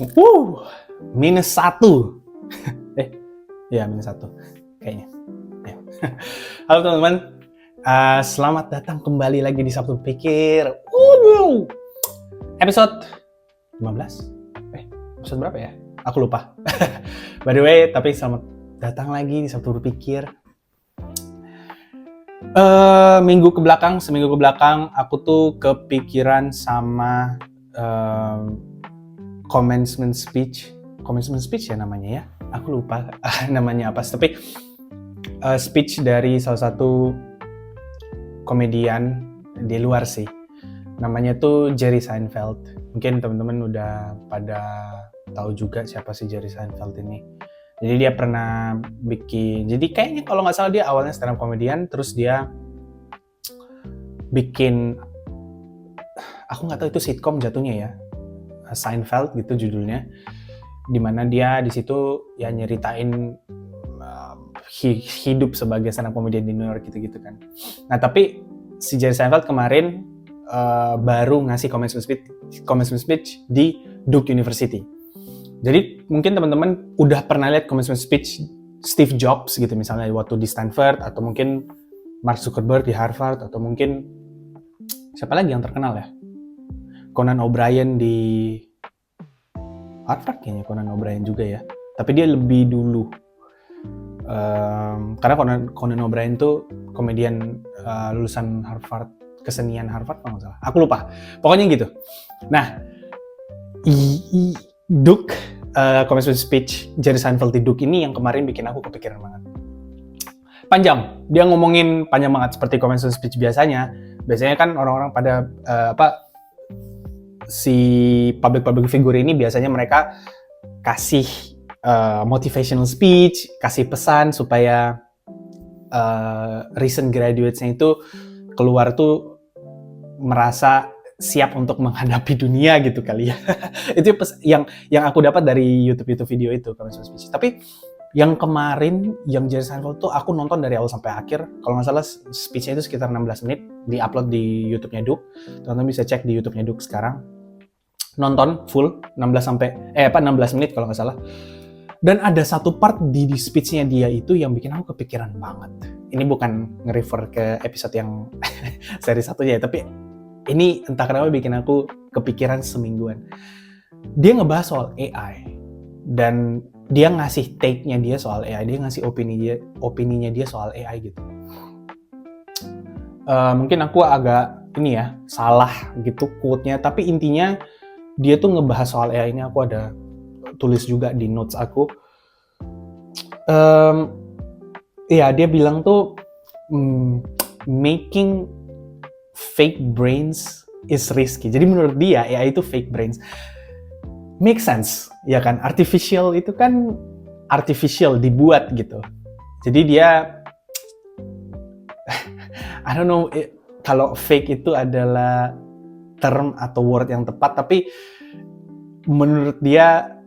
Wuh, -1. -1 kayaknya. Ya. Halo teman-teman, selamat datang kembali lagi di Sabtu Pikir. Episode 15? Episode berapa ya? Aku lupa. By the way, tapi selamat datang lagi di Sabtu Pikir. Seminggu ke belakang, aku tuh kepikiran sama commencement speech ya namanya ya. Aku lupa namanya apa, tapi speech dari salah satu komedian di luar sih. Namanya tuh Jerry Seinfeld. Mungkin teman-teman udah pada tahu juga siapa sih Jerry Seinfeld ini. Jadi dia pernah bikin, jadi kayaknya kalau nggak salah dia awalnya stand up comedian, terus dia bikin, aku nggak tahu itu sitkom jatuhnya ya, Seinfeld gitu judulnya, dimana dia di situ ya nyeritain hidup sebagai stand up comedian di New York gitu kan. Nah tapi si Jerry Seinfeld kemarin baru ngasih commencement speech di Duke University. Jadi mungkin teman-teman udah pernah lihat commencement speech Steve Jobs gitu misalnya waktu di Stanford, atau mungkin Mark Zuckerberg di Harvard, atau mungkin siapa lagi yang terkenal ya? Conan O'Brien di Harvard kayaknya, Conan O'Brien juga ya. Tapi dia lebih dulu. Karena Conan O'Brien tuh komedian lulusan Harvard, kesenian Harvard kalau nggak salah. Aku lupa. Pokoknya gitu. Nah, Duke commencement speech Jerry Seinfeld di Duke ini yang kemarin bikin aku kepikiran banget. Panjang, dia ngomongin panjang banget seperti commencement speech biasanya. Biasanya kan orang-orang pada si public figure ini biasanya mereka kasih motivational speech, kasih pesan supaya recent graduates-nya itu keluar tuh merasa siap untuk menghadapi dunia gitu kali ya. Itu yang aku dapat dari YouTube video itu commencement speech. Tapi yang kemarin yang Jerry Seinfeld tuh aku nonton dari awal sampai akhir. Kalau nggak salah speech-nya itu sekitar 16 menit, di-upload di YouTube-nya Duke. Teman-teman bisa cek di YouTube-nya Duke sekarang. Nonton full 16 menit kalau nggak salah. Dan ada satu part di speech-nya dia itu yang bikin aku kepikiran banget. Ini bukan nge-refer ke episode yang seri satunya ya, tapi ini entah kenapa bikin aku kepikiran semingguan. Dia ngebahas soal AI dan dia ngasih take-nya dia soal AI, dia ngasih opininya dia soal AI gitu. Mungkin aku agak ini ya salah gitu quote-nya, tapi intinya dia tuh ngebahas soal AI ini. Aku ada tulis juga di notes aku. Dia bilang tuh making fake brains is risky. Jadi menurut dia AI itu fake brains. Make sense, ya kan? Artificial itu kan artificial, dibuat gitu. Jadi dia I don't know kalau fake itu adalah term atau word yang tepat, tapi menurut dia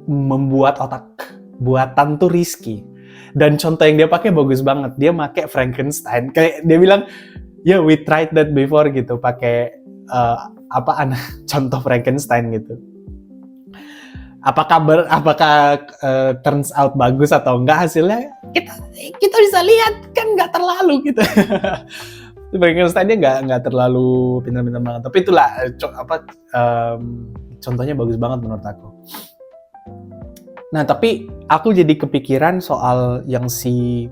membuat otak buatan tuh risky. Dan contoh yang dia pakai bagus banget. Dia pakai Frankenstein. Kayak dia bilang, "Yeah, we tried that before," gitu, pakai contoh Frankenstein gitu. Apakah turns out bagus atau enggak hasilnya? Kita bisa lihat kan nggak terlalu gitu. Frankenstein dia nggak terlalu pintar-pintar banget. Tapi itulah contohnya bagus banget menurut aku. Nah, tapi aku jadi kepikiran soal yang si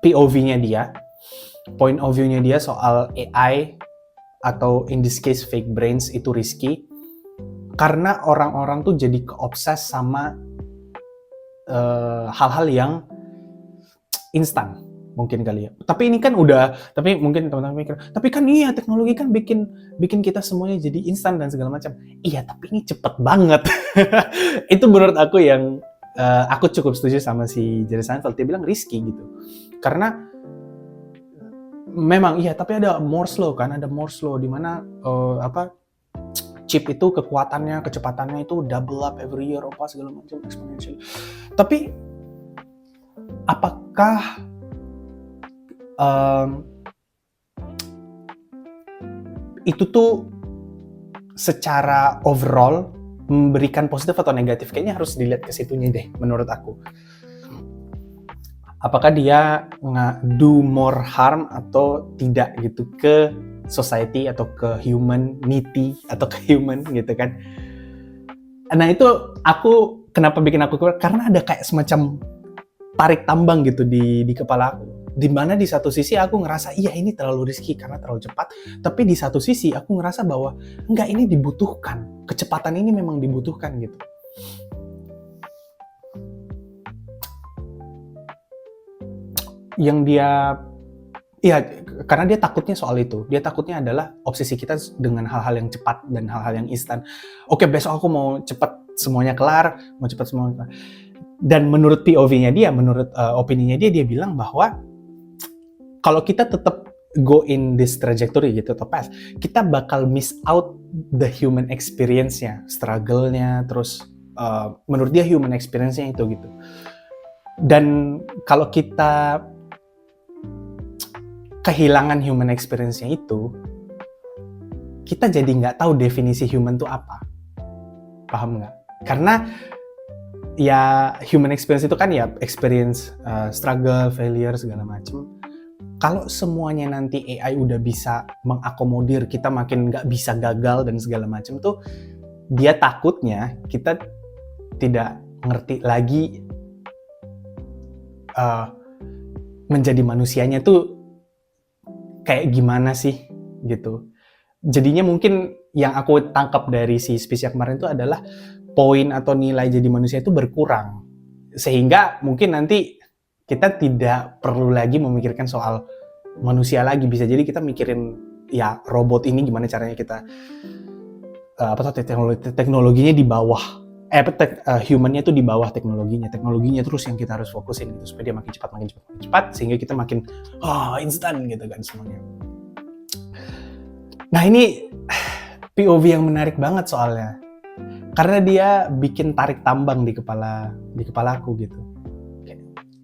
POV-nya dia, point of view-nya dia soal AI atau in this case fake brains itu risky karena orang-orang tuh jadi keobses sama hal-hal yang instan. Mungkin kali ya. Tapi ini kan tapi mungkin teman-teman mikir, tapi kan iya teknologi kan bikin kita semuanya jadi instan dan segala macam. Iya, tapi ini cepet banget. Itu menurut aku yang aku cukup setuju sama si Jerry Seinfeld. Dia bilang risky gitu. Karena memang iya, tapi ada Moore's Law kan, ada Moore's Law di mana chip itu kekuatannya, kecepatannya itu double up every year segala macam exponential. Tapi apakah itu tuh secara overall memberikan positif atau negatif, kayaknya harus dilihat ke situnya deh menurut aku. Apakah dia do more harm atau tidak gitu ke society atau ke humanity atau ke human gitu kan. Nah itu aku kenapa bikin aku keluar, karena ada kayak semacam tarik tambang gitu di kepala aku. Dimana di satu sisi aku ngerasa iya ini terlalu risky karena terlalu cepat, tapi di satu sisi aku ngerasa bahwa enggak, ini dibutuhkan, kecepatan ini memang dibutuhkan gitu. Yang dia, iya, karena dia takutnya soal itu, dia takutnya adalah obsesi kita dengan hal-hal yang cepat dan hal-hal yang instan. Oke, besok aku mau cepat semuanya kelar, mau cepat semuanya kelar. Dan menurut POV-nya dia, menurut opininya dia bilang bahwa kalau kita tetap go in this trajectory gitu atau path, kita bakal miss out the human experience-nya, struggle-nya, terus menurut dia human experience-nya itu gitu. Dan kalau kita kehilangan human experience-nya itu, kita jadi nggak tahu definisi human itu apa. Paham nggak? Karena ya human experience itu kan ya experience, struggle, failure, segala macam. Kalau semuanya nanti AI udah bisa mengakomodir kita makin nggak bisa gagal dan segala macam tuh, dia takutnya kita tidak ngerti lagi menjadi manusianya tuh kayak gimana sih gitu. Jadinya mungkin yang aku tangkap dari si speech kemarin itu adalah poin atau nilai jadi manusia itu berkurang, sehingga mungkin nanti kita tidak perlu lagi memikirkan soal manusia lagi. Bisa jadi kita mikirin ya robot ini gimana caranya kita teknologinya di bawah humannya itu di bawah teknologinya terus yang kita harus fokusin gitu, supaya dia makin cepat sehingga kita makin instan gitu kan semuanya. Nah ini POV yang menarik banget soalnya, karena dia bikin tarik tambang di kepala aku gitu.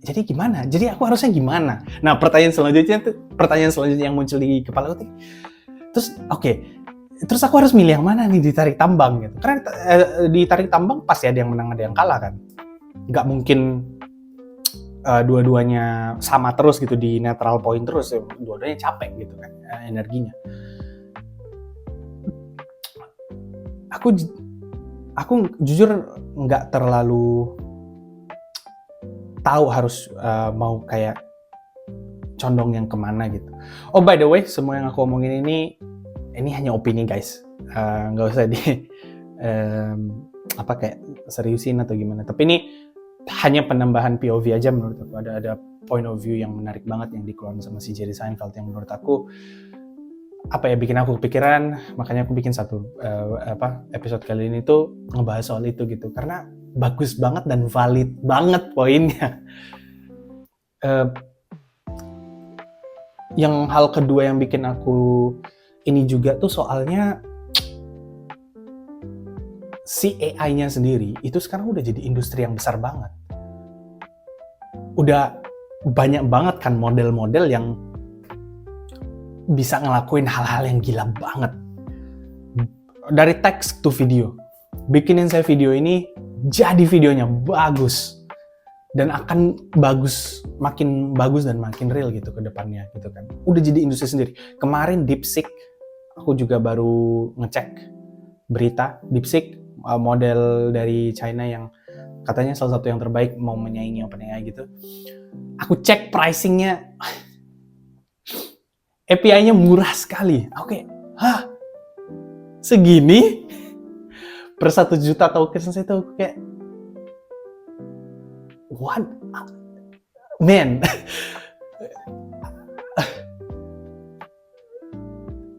Jadi gimana? Jadi aku harusnya gimana? Nah pertanyaan selanjutnya yang muncul di kepala aku, terus terus aku harus milih yang mana nih di tarik tambang gitu. Karena di tarik tambang pasti ada yang menang ada yang kalah kan. Nggak mungkin dua-duanya sama terus gitu, di netral point terus, dua-duanya capek gitu kan energinya. Aku jujur nggak terlalu tahu harus mau kayak condong yang kemana gitu. Oh by the way, semua yang aku omongin ini hanya opini guys, nggak usah di kayak seriusin atau gimana. Tapi ini hanya penambahan POV aja menurut aku. Ada point of view yang menarik banget yang dikeluarkan sama si Jerry Seinfeld yang menurut aku bikin aku kepikiran. Makanya aku bikin satu episode kali ini tuh ngebahas soal itu gitu, karena bagus banget dan valid banget poinnya. Yang hal kedua yang bikin aku ini juga tuh soalnya si AI-nya sendiri itu sekarang udah jadi industri yang besar banget. Udah banyak banget kan model-model yang bisa ngelakuin hal-hal yang gila banget. Dari teks to video. Bikinin saya video ini, jadi videonya bagus. Dan akan makin bagus dan makin real gitu ke depannya gitu kan. Udah jadi industri sendiri. Kemarin DeepSeek, aku juga baru ngecek berita. DeepSeek model dari China yang katanya salah satu yang terbaik, mau menyaingi OpenAI gitu. Aku cek pricingnya, API-nya murah sekali. Oke, segini? Per 1 juta token saya tuh kayak, what? Man.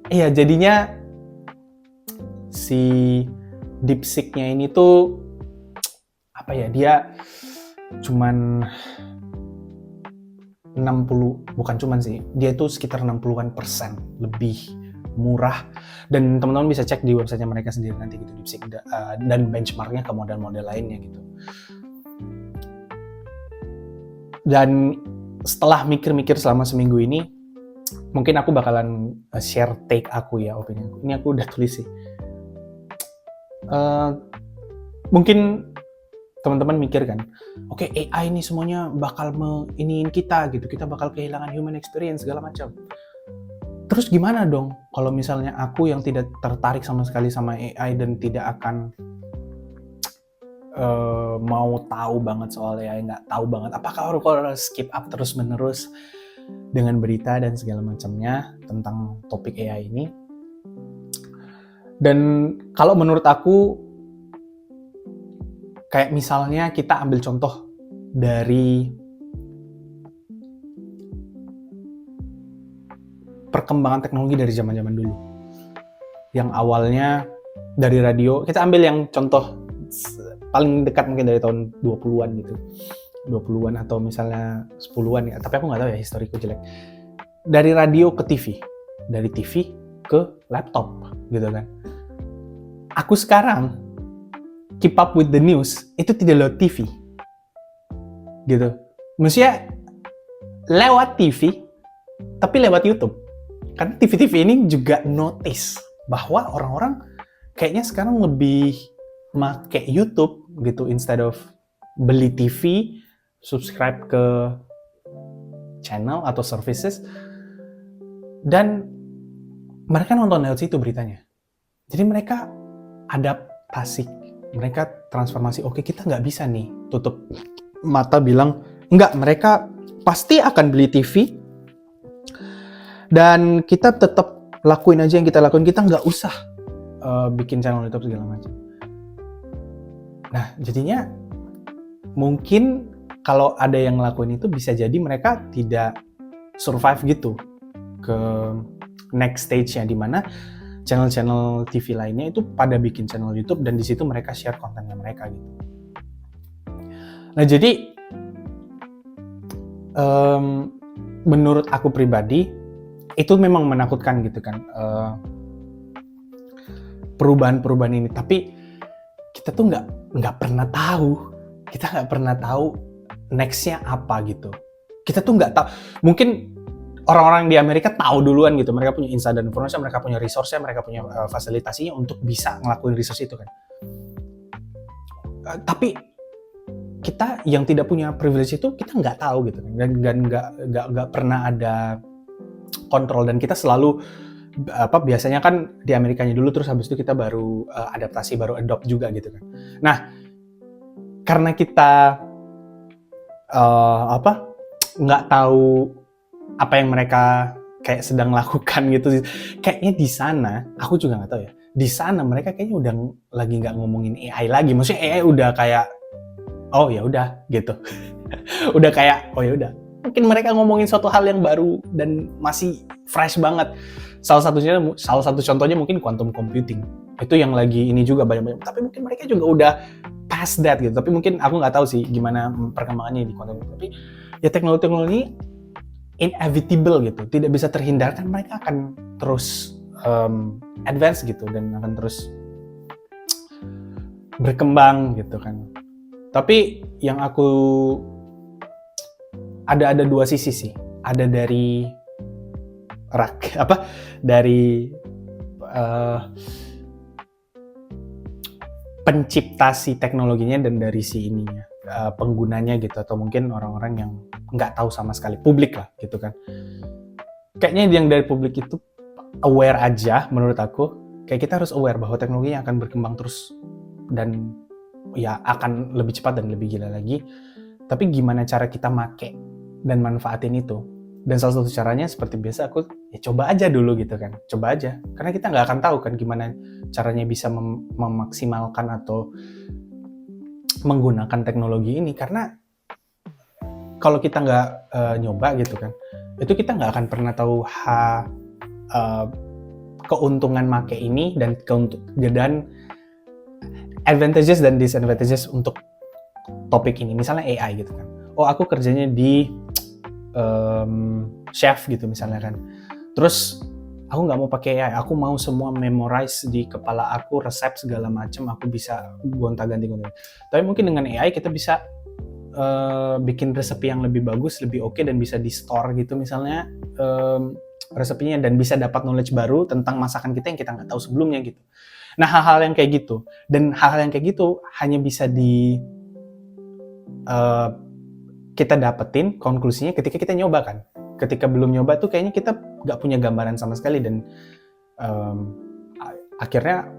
Iya, jadinya si DeepSeek-nya ini tuh dia cuman 60, dia tuh sekitar 60% lebih murah, dan teman-teman bisa cek di websitenya mereka sendiri nanti gitu, DeepSeek, dan benchmarknya ke model-model lainnya gitu. Dan setelah mikir-mikir selama seminggu ini, mungkin aku bakalan share take aku ya, opini aku. Ini aku udah tulis sih. Mungkin teman-teman mikir kan, oke, AI ini semuanya bakal iniin kita gitu, kita bakal kehilangan human experience segala macam. Terus gimana dong kalau misalnya aku yang tidak tertarik sama sekali sama AI dan tidak akan mau tahu banget soal AI, nggak tahu banget, apakah aku harus skip up terus-menerus dengan berita dan segala macamnya tentang topik AI ini? Dan kalau menurut aku, kayak misalnya kita ambil contoh dari perkembangan teknologi dari zaman-zaman dulu. Yang awalnya dari radio, kita ambil yang contoh paling dekat mungkin dari tahun 20-an gitu. 20-an atau misalnya 10-an ya, tapi aku nggak tahu ya, historiku jelek. Dari radio ke TV, dari TV ke laptop gitu kan. Aku sekarang keep up with the news itu tidak lewat TV gitu, maksudnya lewat TV tapi lewat YouTube, karena TV ini juga notice bahwa orang-orang kayaknya sekarang lebih make YouTube gitu instead of beli TV, subscribe ke channel atau services, dan mereka nonton lewat situ beritanya. Jadi mereka adaptasi, mereka transformasi. Oke, kita nggak bisa nih tutup mata bilang enggak, mereka pasti akan beli TV dan kita tetap lakuin aja yang kita lakuin, kita nggak usah bikin channel YouTube segala macam. Nah, jadinya mungkin kalau ada yang ngelakuin itu bisa jadi mereka tidak survive gitu ke next stage-nya, di mana channel-channel TV lainnya itu pada bikin channel YouTube dan di situ mereka share kontennya mereka gitu. Nah, jadi menurut aku pribadi itu memang menakutkan gitu kan, perubahan-perubahan ini. Tapi kita tuh nggak pernah tahu next-nya apa gitu. Kita tuh nggak tahu. Mungkin orang-orang di Amerika tahu duluan gitu, mereka punya insider information, mereka punya resource-nya, mereka punya fasilitasinya untuk bisa ngelakuin research itu kan. Tapi kita yang tidak punya privilege itu, kita nggak tahu gitu kan, dan nggak pernah ada kontrol, dan kita selalu biasanya kan di Amerikanya dulu, terus habis itu kita baru adaptasi, baru adopt juga gitu kan. Nah, karena kita nggak tahu apa yang mereka kayak sedang lakukan gitu. Kayaknya di sana, aku juga nggak tahu ya, di sana mereka kayaknya udah lagi nggak ngomongin AI lagi. Maksudnya AI udah kayak, oh ya udah gitu. Udah kayak, oh ya udah. Mungkin mereka ngomongin suatu hal yang baru dan masih fresh banget. Salah satu contohnya mungkin quantum computing. Itu yang lagi ini juga banyak-banyak. Tapi mungkin mereka juga udah past that gitu. Tapi mungkin aku nggak tahu sih gimana perkembangannya di quantum computing. Tapi ya teknologi inevitable gitu, tidak bisa terhindarkan, mereka akan terus advance gitu dan akan terus berkembang gitu kan. Tapi yang aku ada dua sisi sih, ada dari pencipta si teknologinya dan dari si ininya, penggunanya gitu, atau mungkin orang-orang yang nggak tahu sama sekali, publik lah gitu kan. Kayaknya yang dari publik itu aware aja menurut aku, kayak kita harus aware bahwa teknologinya akan berkembang terus dan ya akan lebih cepat dan lebih gila lagi. Tapi gimana cara kita make dan manfaatin itu? Dan salah satu caranya seperti biasa aku ya coba aja dulu gitu kan, coba aja, karena kita nggak akan tahu kan gimana caranya bisa memaksimalkan atau menggunakan teknologi ini. Karena kalau kita nggak nyoba gitu kan, itu kita nggak akan pernah tahu keuntungan make ini dan advantages dan disadvantages untuk topik ini. Misalnya AI gitu kan, oh aku kerjanya di chef gitu misalnya kan, terus aku nggak mau pakai AI, aku mau semua memorize di kepala aku, resep segala macam aku bisa gonta-ganti. Tapi mungkin dengan AI kita bisa bikin resep yang lebih bagus, lebih oke, dan bisa di store gitu misalnya, resepinya dan bisa dapat knowledge baru tentang masakan kita yang kita nggak tahu sebelumnya gitu. Nah, hal-hal yang kayak gitu dan hal-hal yang kayak gitu hanya bisa kita dapetin konklusinya ketika kita nyoba kan. Ketika belum nyoba tuh kayaknya kita nggak punya gambaran sama sekali dan akhirnya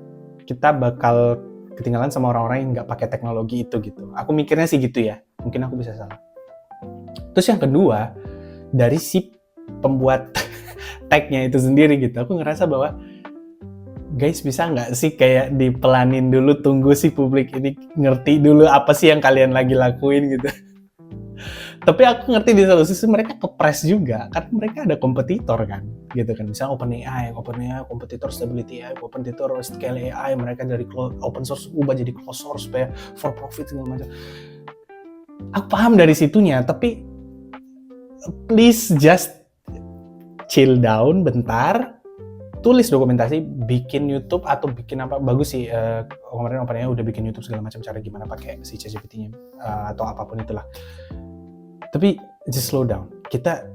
kita bakal ketinggalan sama orang-orang yang nggak pakai teknologi itu gitu. Aku mikirnya sih gitu ya. Mungkin aku bisa salah. Terus yang kedua, dari si pembuat tag-nya itu sendiri gitu. Aku ngerasa bahwa guys bisa nggak sih kayak dipelanin dulu, tunggu si publik ini ngerti dulu apa sih yang kalian lagi lakuin gitu. Tapi aku ngerti di satu sisi mereka kepres juga, karena mereka ada kompetitor kan, gitu kan. Misalnya OpenAI kompetitor Stability AI, kompetitor Scale AI, mereka dari open source ubah jadi closed source supaya for profit segala macam. Aku paham dari situnya, tapi please just chill down bentar, tulis dokumentasi, bikin YouTube atau bikin apa, bagus sih kemarin OpenAI udah bikin YouTube segala macam cara gimana pakai si ChatGPT-nya atau apapun itulah. Tapi just slow down. Kita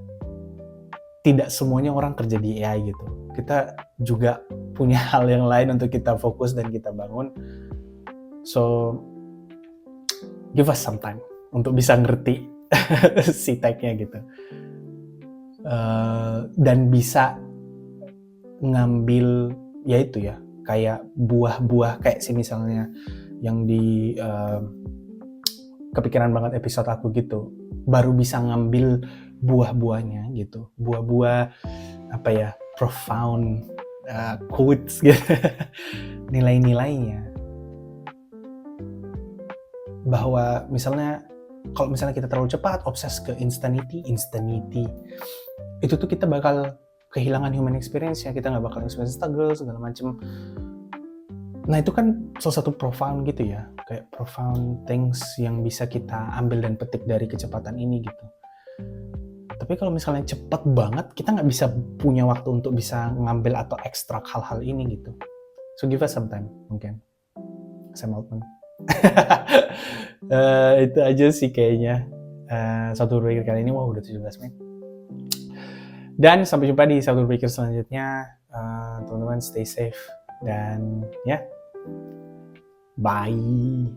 tidak semuanya orang kerja di AI gitu. Kita juga punya hal yang lain untuk kita fokus dan kita bangun. So, give us some time untuk bisa ngerti si tag-nya gitu. Dan bisa ngambil, ya itu ya, kayak buah-buah kayak sih misalnya yang di kepikiran banget episode aku gitu. Baru bisa ngambil buah-buahnya gitu, buah-buah apa ya, profound quotes gitu, nilai-nilainya. Bahwa misalnya kalau misalnya kita terlalu cepat obses ke instanity, itu tuh kita bakal kehilangan human experience-nya, kita nggak bakal experience struggle segala macem. Nah itu kan salah satu profound gitu ya, kayak profound things yang bisa kita ambil dan petik dari kecepatan ini gitu. Tapi kalau misalnya cepet banget, kita nggak bisa punya waktu untuk bisa ngambil atau ekstrak hal-hal ini gitu. So give us some time mungkin. Sam Altman. Itu aja sih kayaknya. Satu berpikir kali ini, udah 17 menit. Dan sampai jumpa di satu berpikir selanjutnya. Teman-teman stay safe dan ya. Bye.